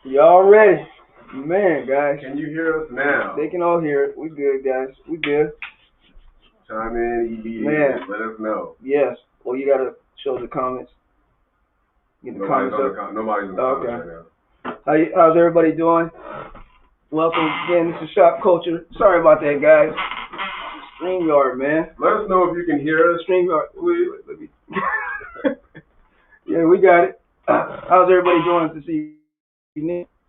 Y'all ready? Man, guys. Can you hear us now? They can all hear it. We good, guys. We good. Chime in, EBD. Man. Let us know. Yes. Well, you gotta show the comments. Get the comments up. Nobody's in the comments right now. How's everybody doing? Welcome again. This is ShopKulture. Sorry about that, guys. StreamYard, man. Let us know if you can hear us. StreamYard. Yeah, we got it. How's everybody doing this evening?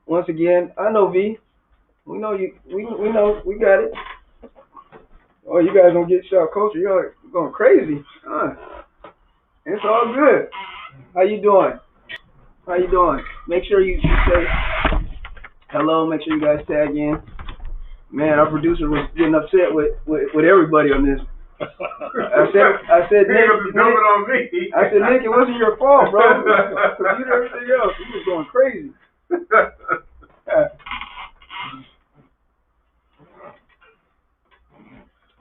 Once again, I know V. We know you. We know we got it. Oh, you guys don't get ShopKulture. You're going crazy. It's all good. How you doing? How you doing? Make sure you say hello. Make sure you guys tag in. Man, our producer was getting upset with everybody on this. I said, Nick, it wasn't your fault, bro. You did everything else. He was going crazy.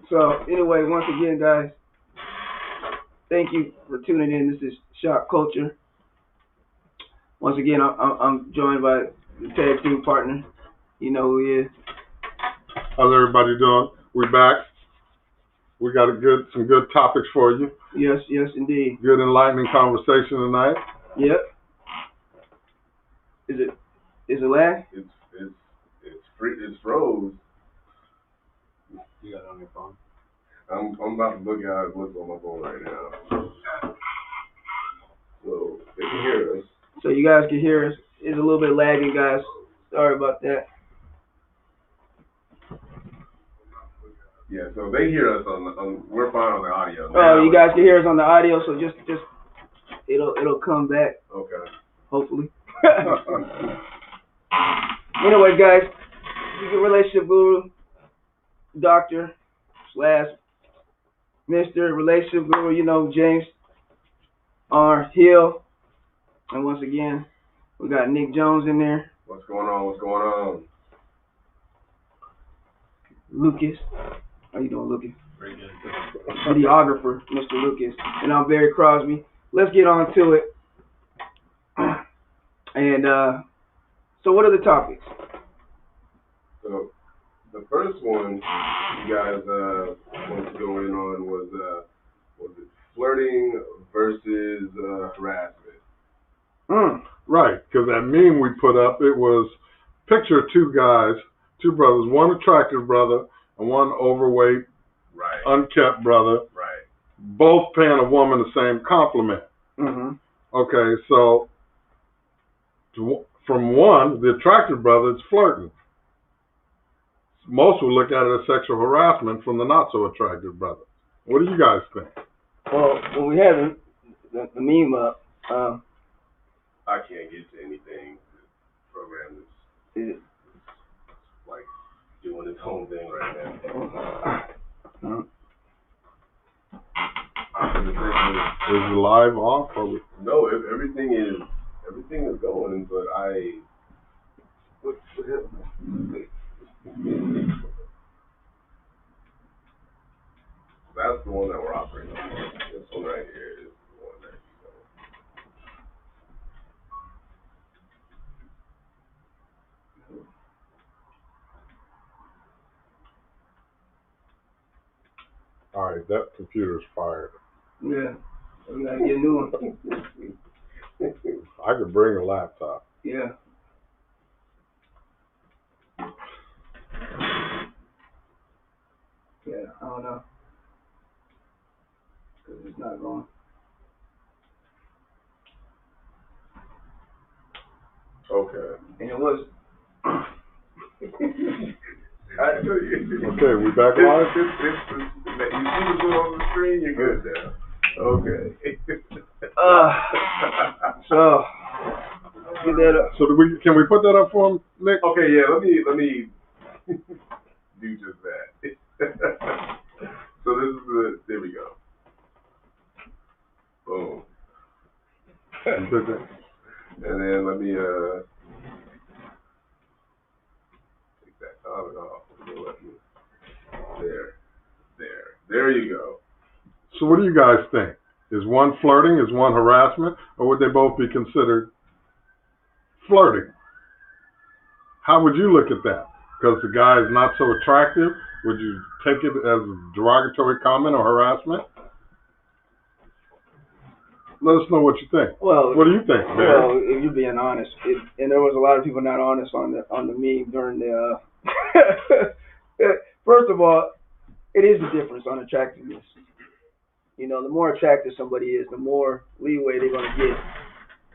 So anyway, once again, guys, thank you for tuning in. This is ShopKulture. Once again, I'm joined by the tag team partner. You know who he is. How's everybody doing? We're back. We got some good topics for you. Yes, indeed. Good enlightening conversation tonight. Yep. Is it lag? It's froze. You got it on your phone? I'm about to look at it. What's on my phone right now. So they can hear us. So you guys can hear us. It's a little bit lagging, guys. Sorry about that. Yeah, so they hear us we're fine on the audio. Now, you guys can hear us on the audio, so just it'll come back. Okay. Hopefully. Anyway, guys, you relationship guru, doctor / Mr. Relationship Guru, you know, James R. Hill. And once again, we got Nick Jones in there. What's going on? Lucas. How you doing, Lucas? Very good. Videographer, Mr. Lucas. And I'm Barry Crosby. Let's get on to it. And so what are the topics? So the first one you guys wanted to go in on was it flirting versus harassment? Right, because that meme we put up, it was picture two brothers, one attractive brother and one overweight, right, unkept brother, right, both paying a woman the same compliment. Mm-hmm. Okay, so from one, the attractive brother, it's flirting. Most would look at it as sexual harassment from the not so attractive brother. What do you guys think? Well, when we had the meme up, I can't get to anything. The program is like doing its own thing right now. Is it live off? Or no, everything is going, but what happened? That's the one that we're operating on. This one right here is the one that All right, that computer's fired. Yeah, we gotta get a new one. I could bring a laptop. Yeah. Yeah, I don't know. Because it's not going. Okay. And it was. Okay, we back live? You see what's going on the screen? You're good now. Okay. So, get that up. So can we put that up for him, Nick? Okay, yeah, let me do just that. So this is there we go. Boom. And then let me take that comment off. There you go. So what do you guys think? Is one flirting? Is one harassment? Or would they both be considered flirting? How would you look at that? Because the guy is not so attractive, would you take it as a derogatory comment or harassment? Let us know what you think. Well, what do you think, man? Well, if you're being honest, and there was a lot of people not honest on the meme during the. First of all, it is a difference on attractiveness. You know, the more attractive somebody is, the more leeway they're going to get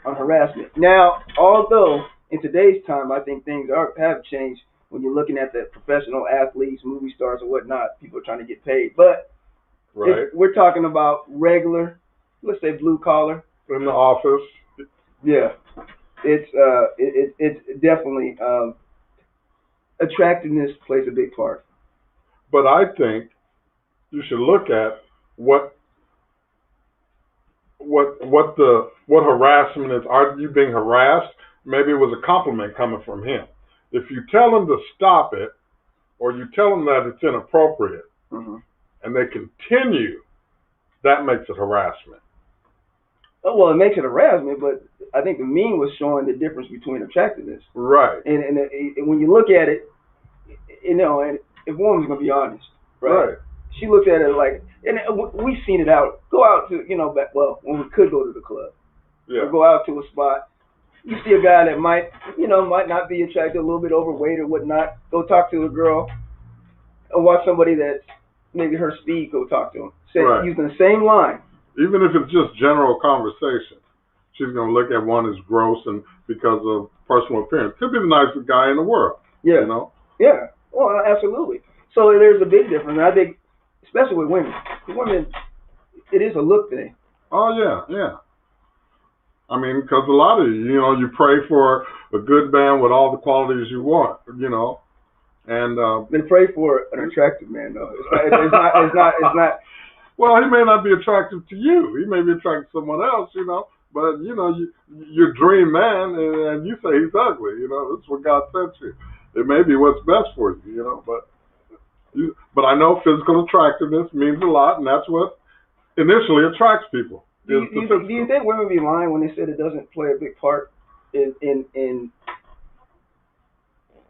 on harassment. Now, although in today's time, I think things have changed when you're looking at the professional athletes, movie stars, or whatnot. People are trying to get paid, but if we're talking about regular, let's say blue collar in the office. Yeah, it's definitely attractiveness plays a big part. But I think you should look at what harassment is. Are you being harassed? Maybe it was a compliment coming from him. If you tell him to stop it, or you tell him that it's inappropriate, and they continue, that makes it harassment. Oh, well, it makes it harassment, but I think the meme was showing the difference between attractiveness. Right. And when you look at it, you know, and if woman's gonna be honest, right? She looks at it like, and we've seen it out. Go out to, you know, when we could go to the club, or go out to a spot. You see a guy that might not be attractive, a little bit overweight or whatnot. Go talk to a girl, or watch somebody that's maybe her speed. Go talk to him. Using the same line. Even if it's just general conversation, she's going to look at one as gross and because of personal appearance. Could be the nicest guy in the world. Yeah. You know? Yeah. Well, absolutely. So there's a big difference. And I think, especially with women, it is a look thing. Oh, yeah. I mean, because a lot of you pray for a good man with all the qualities you want, and then pray for an attractive man, though. It's not. Well, he may not be attractive to you. He may be attracted to someone else, But your dream man, and you say he's ugly. That's what God sent you. It may be what's best for you, But I know physical attractiveness means a lot, and that's what initially attracts people. Do you think women be lying when they said it doesn't play a big part in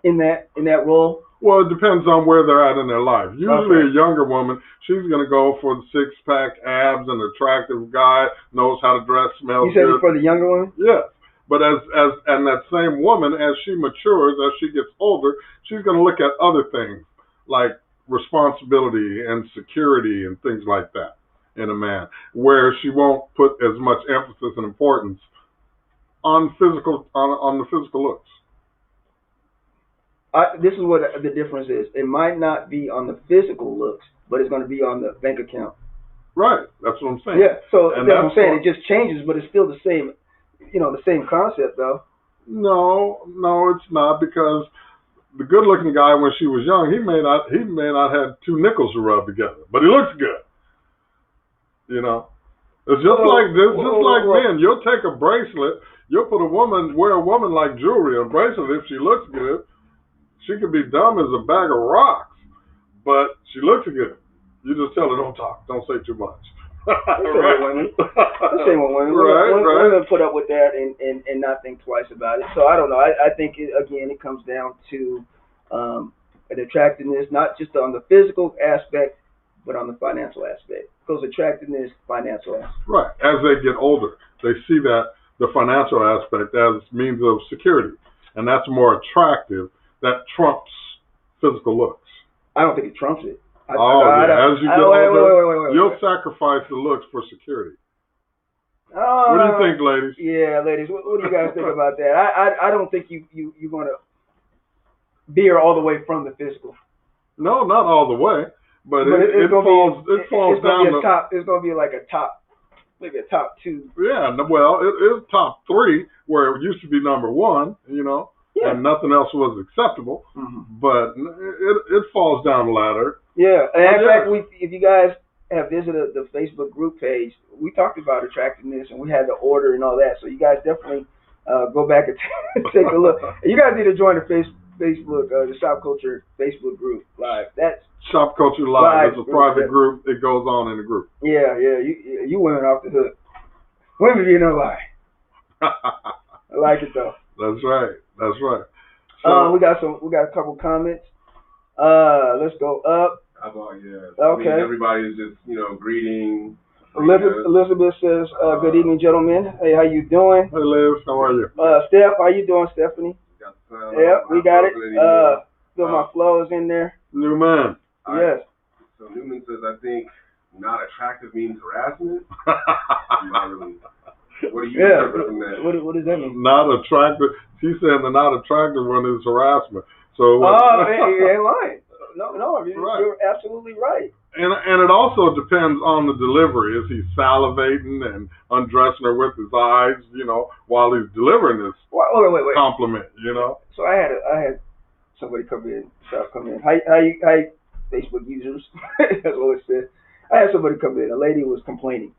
that role? Well, it depends on where they're at in their life. Usually a younger woman, she's going to go for the six-pack abs, and attractive guy, knows how to dress, smells good. You said it's for the younger woman? Yes. But and that same woman, as she matures, as she gets older, she's going to look at other things like responsibility and security and things like that in a man, where she won't put as much emphasis and importance on the physical looks. This is what the difference is. It might not be on the physical looks, but it's going to be on the bank account. Right. That's what I'm saying. Yeah. So that's what I'm saying. It just changes, but it's still the same. The same concept, though. No, it's not, because the good-looking guy, when she was young, he may not have two nickels to rub together, but he looks good. It's just like this. Just like men, you'll take a bracelet. You'll wear a woman like jewelry, a bracelet. If she looks good, she could be dumb as a bag of rocks, but she looks good. You just tell her, don't talk, don't say too much. Women. Right. Women put up with that and not think twice about it. So I don't know. I think it comes down to an attractiveness, not just on the physical aspect, but on the financial aspect. Because attractiveness, financial aspect. Right. As they get older, they see that the financial aspect as means of security, and that's more attractive. That trumps physical looks. I don't think it trumps it. As you get older, you'll sacrifice the looks for security. What do you think, ladies? Yeah, ladies. What do you guys think about that? I don't think you're going to veer all the way from the physical. No, not all the way, but it falls down. It's going to be like a top, maybe a top two. Yeah, well, it is top three, where it used to be number one, Yeah. And nothing else was acceptable, but it falls down the ladder. Yeah, and in fact, if you guys have visited the Facebook group page, we talked about attractiveness, and we had the order and all that. So you guys definitely go back and take a look. You guys need to join the Facebook, the ShopKulture Facebook group live. That's ShopKulture live. It's a private group. It goes on in the group. Yeah. You women off the hook. Women, you know why? I like it though. That's right. So We got a couple comments. Let's go up. How about, yeah. Okay. I mean, everybody's just, greeting. Us. Elizabeth says, good evening, gentlemen. Hey, how you doing? hey Liz, how are you? Steph, how you doing, Stephanie? Got the sound Yep, we got it. Still my Uh, flow is in there. New man. Yes. So Newman says, I think not attractive means harassment. Not really. What do you interpret from that? What does that mean? Not attractive. She's saying the not attractive one is harassment. So. You ain't lying. No, Right. You're absolutely right. And it also depends on the delivery. Is he salivating and undressing her with his eyes, while he's delivering this Wait. compliment, So I had somebody come in. Hi, Facebook users. That's what it said. I had somebody come in. A lady was complaining.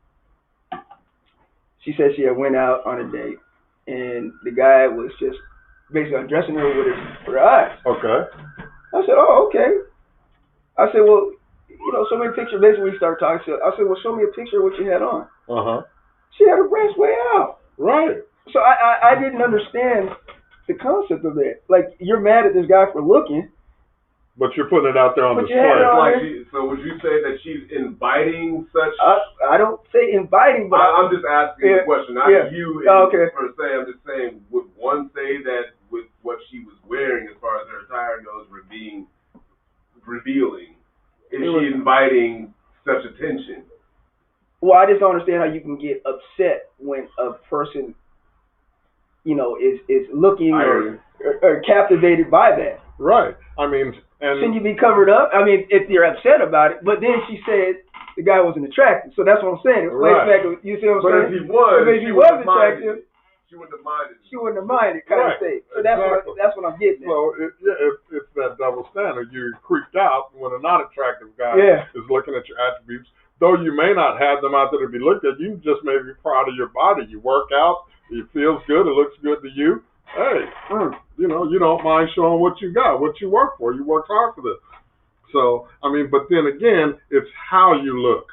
She said she had went out on a date, and the guy was just basically undressing her with her eyes. Okay. I said, oh, okay. I said, well, show me a picture. Basically, we started talking. I said, well, show me a picture of what you had on. She had her breasts way out. Right. So I didn't understand the concept of that. Like, you're mad at this guy for looking. But you're putting it out there on display. So would you say that she's inviting such? I don't say inviting, but I'm just asking the question, not you per se. I'm just saying, would one say that with what she was wearing, as far as her attire goes, were being revealing? Is she inviting such attention? Well, I just don't understand how you can get upset when a person, is looking or captivated by that. Right. I mean, shouldn't you be covered up? I mean, if you're upset about it. But then she said the guy wasn't attractive, so that's what I'm saying. Right. You see what I'm saying? But if he was attractive, she wouldn't have minded. She wouldn't have minded, kind of thing. So that's what I'm getting at. So it's that double standard. You're creeped out when a not attractive guy is looking at your attributes. Though you may not have them out there to be looked at, you just may be proud of your body. You work out, it feels good, it looks good to you. Hey, you don't mind showing what you got, what you work for. You worked hard for this. So, I mean, but then again, it's how you look.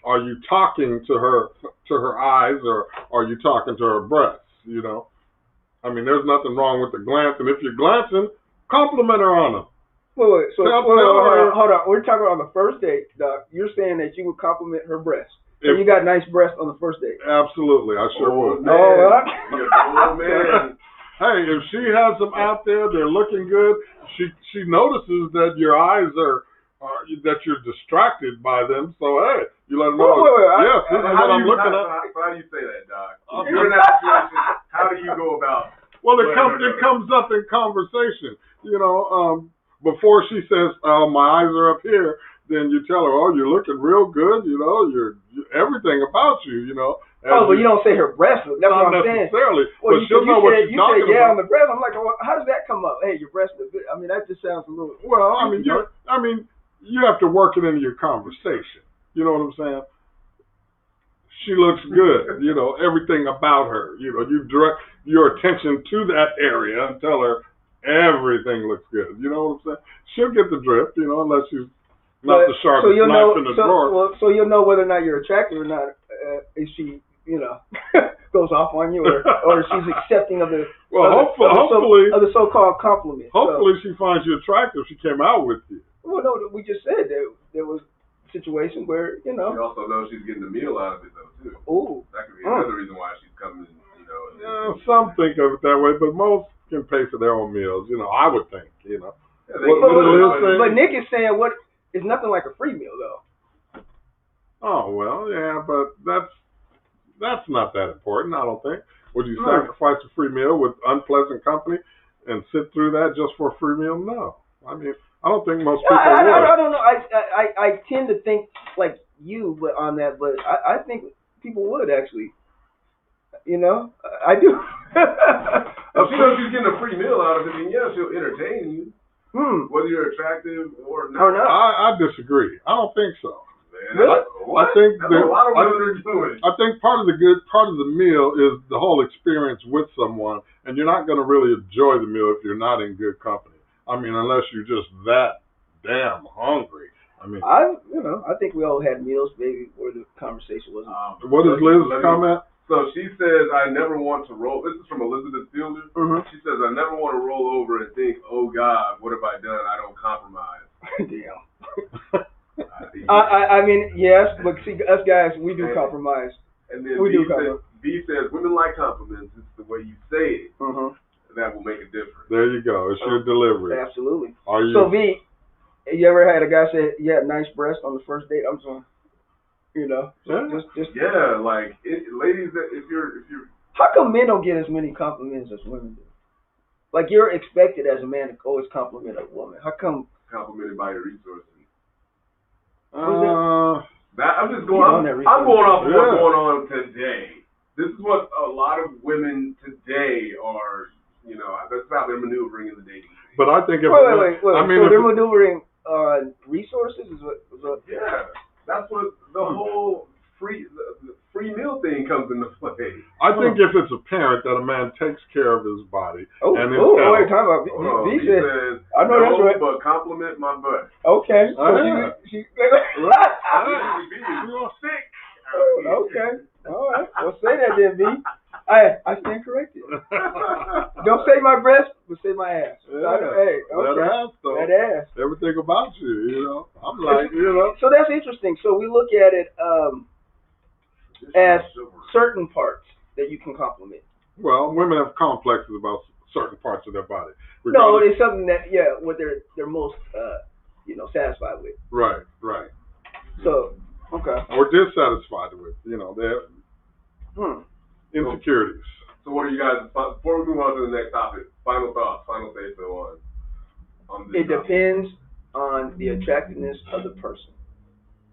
Are you talking to her eyes, or are you talking to her breasts? I mean, there's nothing wrong with the glance, and if you're glancing, compliment her on them. Wait. So hold on. We're talking about on the first date, Doc. You're saying that you would compliment her breasts. And you got nice breasts on the first date. Absolutely, I sure would. Man. Oh man. Hey, if she has them out there, they're looking good. She notices that your eyes are that you're distracted by them. So hey, you let her know. Yes, this is what I'm looking at. How do you say that, Doc? If you're in that situation, how do you go about? Well, it comes up in conversation. Before she says, "My eyes are up here," then you tell her, "Oh, you're looking real good. You're everything about you. But you don't say her breasts look. That's what I'm saying. Not necessarily. Well, but she'll know what you're talking about. You said, on the breast. I'm like, well, how does that come up? Hey, your breasts look good. I mean, that just sounds a little. Well, I mean, you have to work it into your conversation. You know what I'm saying? She looks good. Everything about her. You direct your attention to that area and tell her everything looks good. You know what I'm saying? She'll get the drift. Unless she's not the sharpest knife in the drawer. So you'll know whether or not you're attractive or not if she, goes off on you, or she's accepting of the hopefully of the so-called compliment. Hopefully she finds you attractive. She came out with you. Well, no, we just said there was a situation where You also know she's getting a meal out of it though too. Ooh. That could be another reason why she's coming. Some think of it that way, but most can pay for their own meals. I would think. But Nick is saying it's nothing like a free meal though. Oh well, yeah, but that's not that important. I don't think. Would you sacrifice a free meal with unpleasant company and sit through that just for a free meal? No. I mean, I don't think most people would. I don't know. I tend to think like you, but on that, but I think people would actually. I do. If she knows she's getting a free meal out of it, then yeah, she'll entertain you. Whether you're attractive or not. I disagree. I don't think so. Really? I think that's a lot of women are doing. I think part of the meal is the whole experience with someone, and you're not going to really enjoy the meal if you're not in good company. I mean, unless you're just that damn hungry. I mean, I think we all had meals maybe where the conversation wasn't. What is Liz's comment? So she says, I never want to roll. This is from Elizabeth Fielder. Mm-hmm. She says, I never want to roll over and think, oh God, what have I done? I don't compromise. Damn. I mean, yes, but see, us guys, we do compromise. And then we B says, women like compliments. It's the way you say it that will make a difference. There you go. It's your delivery. Absolutely. Are you? So V, you ever had a guy say you had nice breasts on the first date? I'm sorry. You know, just like ladies, if you're. How come men don't get as many compliments as women do? Like you're expected as a man to always compliment a woman. How come? Complimented by your resources. I'm just going. I'm going off of what's going on today. This is what a lot of women today are. You know, that's how they're maneuvering in the dating scene. But I think if wait. I mean, so they're maneuvering resources is what? Yeah, that's what the whole free meal thing comes into play. I think if it's apparent that a man takes care of his body and his health. Oh, wait, talking about he says, I know that's right. But compliment my butt. Okay. So she you're sick. Okay. All right. Well, say that then, B. I stand corrected. Don't say my breast, but say my ass. Yeah. Hey, okay. That ass, though. That ass. Everything about you, you know. I'm like, you know. So that's interesting. So we look at it as certain parts that you can compliment. Well, women have complexes about certain parts of their body. No, it's something that what they're most satisfied with. Right. So okay. Or dissatisfied with, you know, they have insecurities. So what are you guys? Before we move on to the next topic, final thoughts, final say-so on this. It depends on the attractiveness of the person.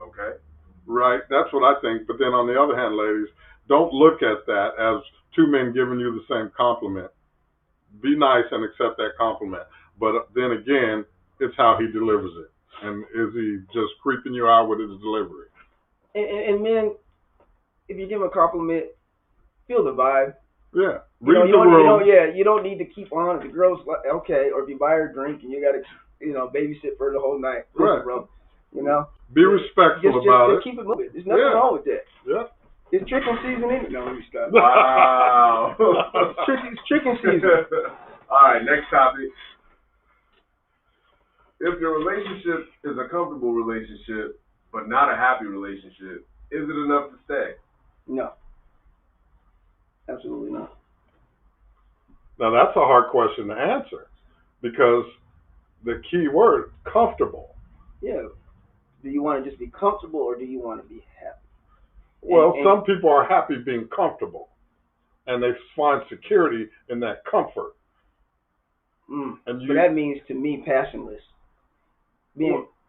Okay. Right, that's what I think. But then on the other hand, ladies, don't look at that as two men giving you the same compliment. Be nice and accept that compliment. But then again, it's how he delivers it. And is he just creeping you out with his delivery? And men, if you give him a compliment, feel the vibe. Yeah. Read the room. You don't need to keep on. If the girl's like, okay, or if you buy her a drink and you got to, babysit for the whole night. Right. Bro, you know. Be respectful about it. Just keep it moving. There's nothing wrong with that. Yeah. It's chicken season anyway. No, let me stop. Wow. It's chicken season. All right, next topic. If your relationship is a comfortable relationship, but not a happy relationship, is it enough to stay? No. Absolutely not. Now, that's a hard question to answer because the key word, comfortable. Yeah. Do you want to just be comfortable or do you want to be happy? Well, some people are happy being comfortable, and they find security in that comfort. So that means, to me, passionless.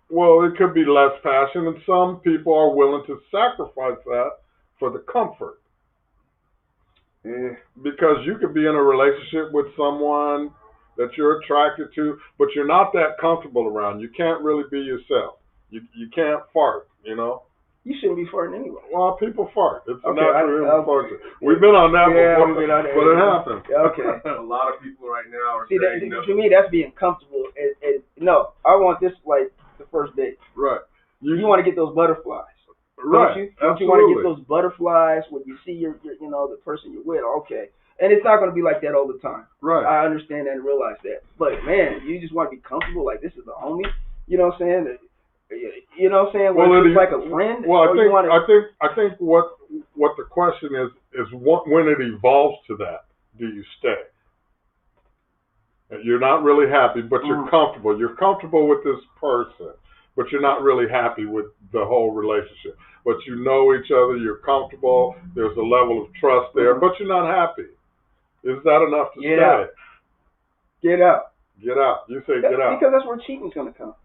Well, it could be less passion, and some people are willing to sacrifice that for the comfort. Because you could be in a relationship with someone that you're attracted to, but you're not that comfortable around. You can't really be yourself. You can't fart, you know? You shouldn't be farting anyway. Well, people fart. It's a Okay, natural human function. We've been on that before, we've been on that. but it happens. Okay. A lot of people right now are saying no. To me, that's being comfortable. No, I want this like the first date. Right. You want to get those butterflies. Right. Don't you want to get those butterflies when you see your the person you're with? Okay. And it's not going to be like that all the time. Right. I understand that and realize that. But man, you just want to be comfortable. Like, this is a homie. You know what I'm saying? You know what I'm saying? Well, it's like a friend. Well, I think what the question is when it evolves to that, do you stay? You're not really happy, but you're comfortable. You're comfortable with this person, but you're not really happy with the whole relationship. But you know each other. You're comfortable. There's a level of trust there, but you're not happy. Is that enough to stay? Get out. Get out. You say get out. Because that's where cheating's going to come.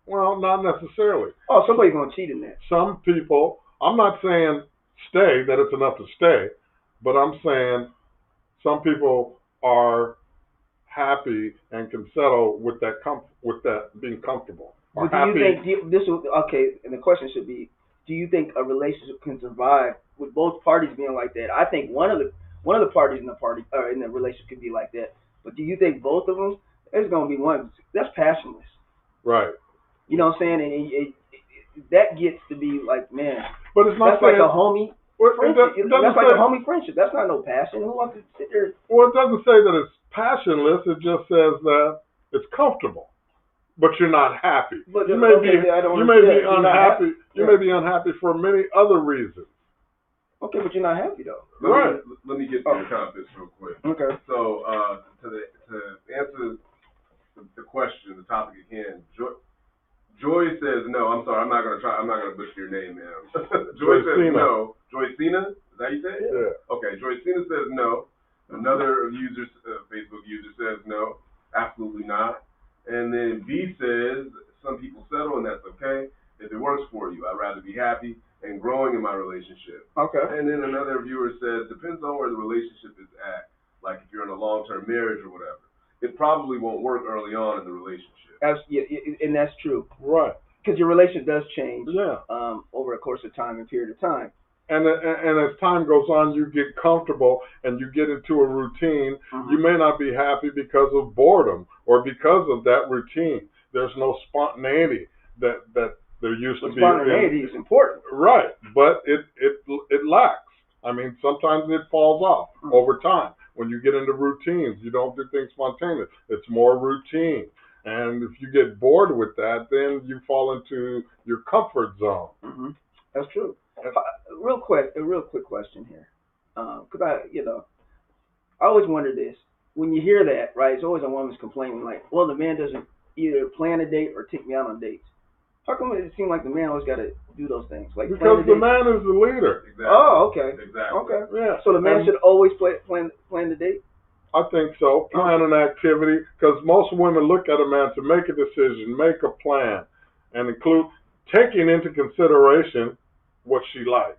Well, not necessarily. Oh, somebody's going to cheat in that. Some people, I'm not saying stay, that it's enough to stay, but I'm saying some people are happy and can settle with that being comfortable. But do you think this will, okay, and the question should be, do you think a relationship can survive with both parties being like that? I think one of the parties in the relationship could be like that. But do you think both of them, there's going to be one that's passionless. Right. You know what I'm saying? And that gets to be like, man. But it's not like a homie. Well, friendship. That's like a homie friendship. That's not no passion. Who wants to sit there? Well, it doesn't say that it's passionless. It just says that it's comfortable, but you're not happy. But You may be unhappy. You may be unhappy for many other reasons. Okay, but you're not happy though. Let me get to your comments real quick. Okay. So to answer the question, the topic at hand, Joy says no. I'm sorry, I'm not gonna butcher your name, ma'am. Joy says no. Joycina, is that how you say it? Yeah. Okay. Joycina says no. Another user, Facebook user, says no. Absolutely not. And then B says some people settle, and that's okay if it works for you. I'd rather be happy and growing in my relationship. Okay. And then another viewer says depends on where the relationship is at. Like if you're in a long-term marriage or whatever, it probably won't work early on in the relationship. And that's true. Right. Because your relationship does change. Yeah. Over a course of time and period of time. And as time goes on, you get comfortable and you get into a routine. Mm-hmm. You may not be happy because of boredom or because of that routine. There's no spontaneity that there used to be. Spontaneity is important. Right, but it lacks. I mean, sometimes it falls off over time. When you get into routines, you don't do things spontaneous. It's more routine. And if you get bored with that, then you fall into your comfort zone. Mm-hmm. That's true. A real quick question here, because I always wonder this. When you hear that, right? It's always a woman's complaining, like, well, the man doesn't either plan a date or take me out on dates. How come it seems like the man always got to do those things? Like because the man is the leader. Exactly. Oh, okay. Exactly. Okay. Yeah. So the man should always plan the date? I think so. Plan an activity, because most women look at a man to make a decision, make a plan, and include taking into consideration what she likes.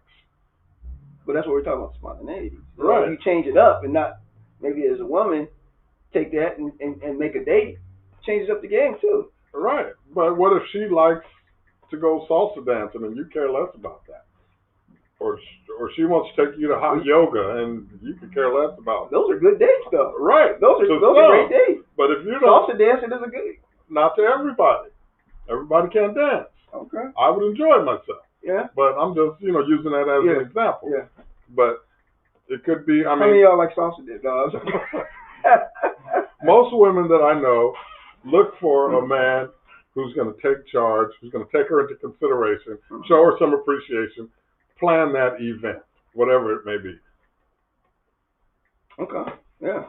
But that's what we're talking about, spontaneity. So right. You change it up and not, maybe as a woman, take that and make a date, changes up the game too. Right. But what if she likes to go salsa dancing and you care less about that? Or she wants to take you to hot yoga and you can care less about it. Those are good dates though. Right. Those are great dates. But if you don't, salsa dancing is a good. Not to everybody. Everybody can't dance. Okay. I would enjoy myself. Yeah. But I'm just, using that as an example. Yeah. But it could be, How many of y'all like salsa dancing? Most women that I know look for a man who's going to take charge, who's going to take her into consideration, show her some appreciation, plan that event, whatever it may be. Okay. Yeah.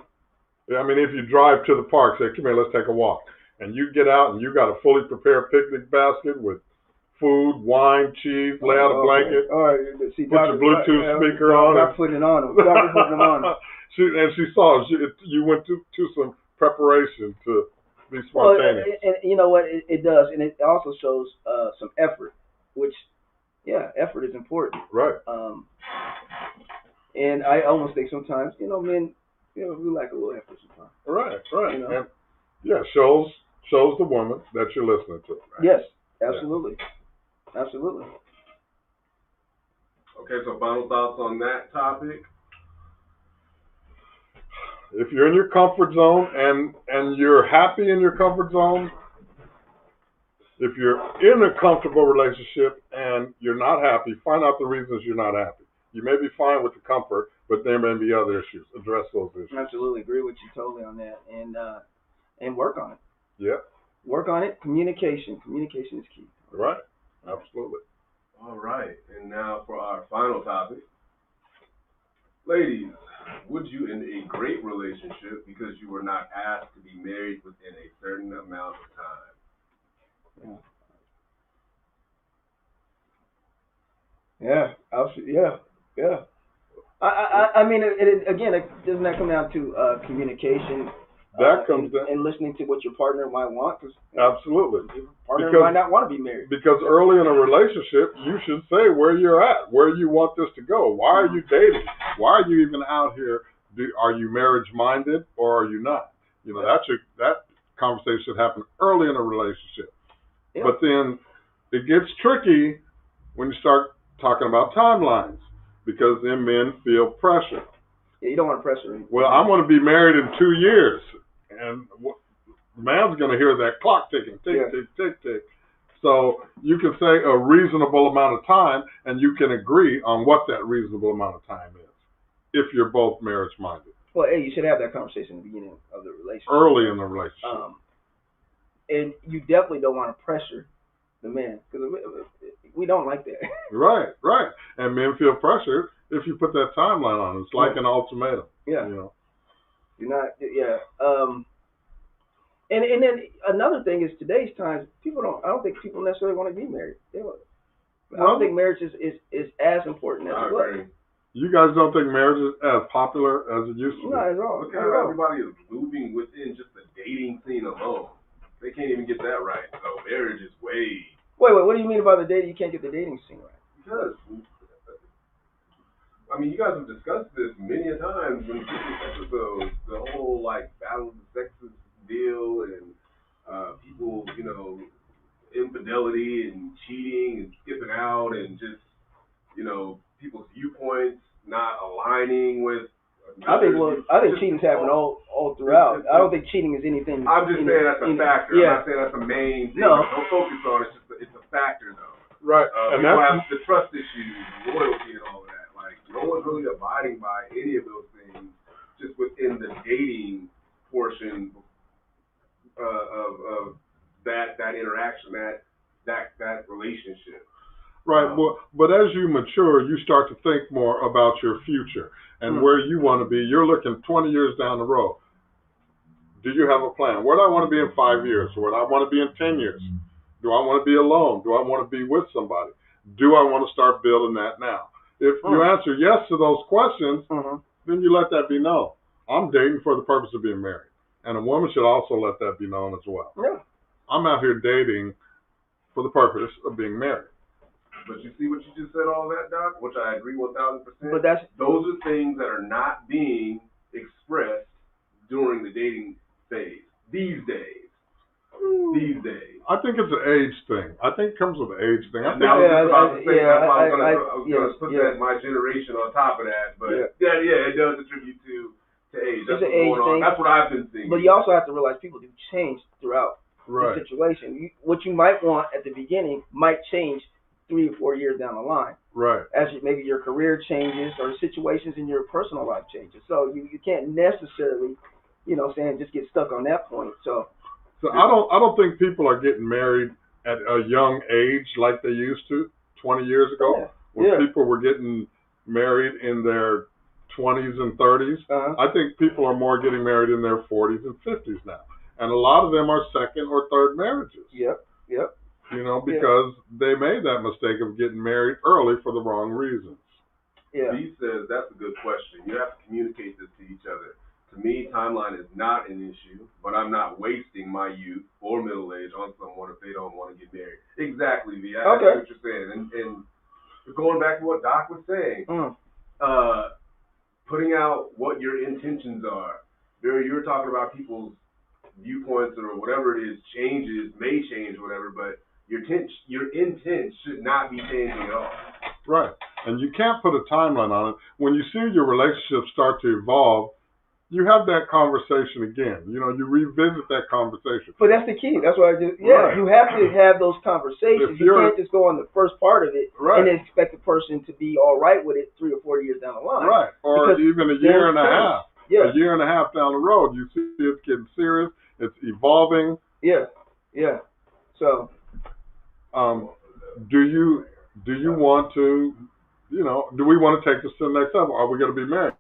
I mean, if you drive to the park, say, come here, let's take a walk. And you get out and you got a fully prepared picnic basket with food, wine, cheese, lay out a blanket, all right. See, put your Bluetooth speaker on. I'm putting it on. Doctor putting them on. She saw you went to some preparation to be spontaneous. Well, and you know what? It does. And it also shows some effort, which, effort is important. Right. And I almost think sometimes, men, we like a little effort sometimes. Right. And, shows the woman that you're listening to. Right? Yes, absolutely. Yeah. Absolutely. Okay, so final thoughts on that topic. If you're in your comfort zone and you're happy in your comfort zone, if you're in a comfortable relationship and you're not happy, find out the reasons you're not happy. You may be fine with the comfort, but there may be other issues. Address those issues. Absolutely. Agree with you totally on that. And work on it. Yeah. Work on it. Communication. Communication is key. Right. Absolutely. All right. And now for our final topic. Ladies, would you end a great relationship because you were not asked to be married within a certain amount of time? Yeah. Absolutely. Yeah. I mean, again, doesn't that come down to communication? That comes down and listening to what your partner might want. Cause, absolutely. Your partner might not want to be married. Because early in a relationship, you should say where you're at, where you want this to go. Why are you dating? Why are you even out here? Are you marriage-minded or are you not? That conversation should happen early in a relationship. Yeah. But then it gets tricky when you start talking about timelines because then men feel pressure. Yeah, you don't want to pressure him. Well, I'm going to be married in 2 years. And the man's going to hear that clock ticking, tick, tick, tick, tick. So you can say a reasonable amount of time, and you can agree on what that reasonable amount of time is, if you're both marriage minded. Well, hey, you should have that conversation in the beginning of the relationship. Early in the relationship. And you definitely don't want to pressure the man, because we don't like that. Right, right. And men feel pressured if you put that timeline on. It's like an ultimatum. Yeah. You know. You're not. Yeah. And then another thing is today's times people don't. I don't think people necessarily want to be married. I don't think marriage is as important as it was. You guys don't think marriage is as popular as it used to be? Not at all. Look at how everybody is moving within just the dating scene alone. They can't even get that right. So marriage is way. Wait. What do you mean by the dating? You can't get the dating scene right? Because, I mean, you guys have discussed this many a times in previous episodes. The whole like battle of the sexes deal and people, infidelity and cheating and skipping out and just, people's viewpoints not aligning with. I think cheating's happening all throughout. I don't think cheating is anything. I'm just saying that's a factor. Yeah. I'm not saying that's a main thing. No. Don't focus on it. It's a factor though. Right. And people have the trust issues, loyalty, and all of that. Like no one's really abiding by any of those things just within the dating portion of that interaction, that relationship. Right, but as you mature, you start to think more about your future and where you want to be. You're looking 20 years down the road. Do you have a plan? Where do I want to be in 5 years? Where do I want to be in 10 years? Do I want to be alone? Do I want to be with somebody? Do I want to start building that now? If you answer yes to those questions, then you let that be known. I'm dating for the purpose of being married. And a woman should also let that be known as well. Yeah. I'm out here dating for the purpose of being married. But you see what you just said, all that, Doc, which I agree 1,000%. But those are things that are not being expressed during the dating phase these days. I think it's an age thing. I think it comes with an age thing. I was going to put that my generation on top of that, but it does attribute to age. That's what's going on. That's what I've been seeing. But you also have to realize people do change throughout the situation. What you might want at the beginning might change 3 or 4 years down the line. Right. As maybe your career changes or situations in your personal life changes. So you can't necessarily, just get stuck on that point. So I don't think people are getting married at a young age like they used to 20 years ago when people were getting married in their 20s and 30s. I think people are more getting married in their 40s and 50s now. And a lot of them are second or third marriages. Yep. Because they made that mistake of getting married early for the wrong reasons. Yeah. B says that's a good question. You have to communicate this to each other. To me, timeline is not an issue, but I'm not wasting my youth or middle age on someone if they don't want to get married. Exactly, V. I see what you're saying. And going back to what Doc was saying, putting out what your intentions are. Barry, you were talking about people's viewpoints or whatever it is may change or whatever, but your intent should not be changing at all. Right. And you can't put a timeline on it. When you see your relationship start to evolve, you have that conversation again. You revisit that conversation. But that's the key. That's what I just, you have to have those conversations. You can't just go on the first part of it and then expect the person to be all right with it 3 or 4 years down the line. Right. Or even a year and a half. Yeah. A year and a half down the road, you see it's getting serious. It's evolving. Yeah. So, do you want to, do we want to take this to the next level? Are we going to be married?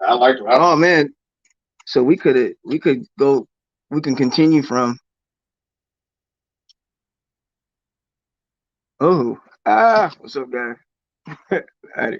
I like. Oh man, so we could go. We can continue from. Oh, what's up, guys?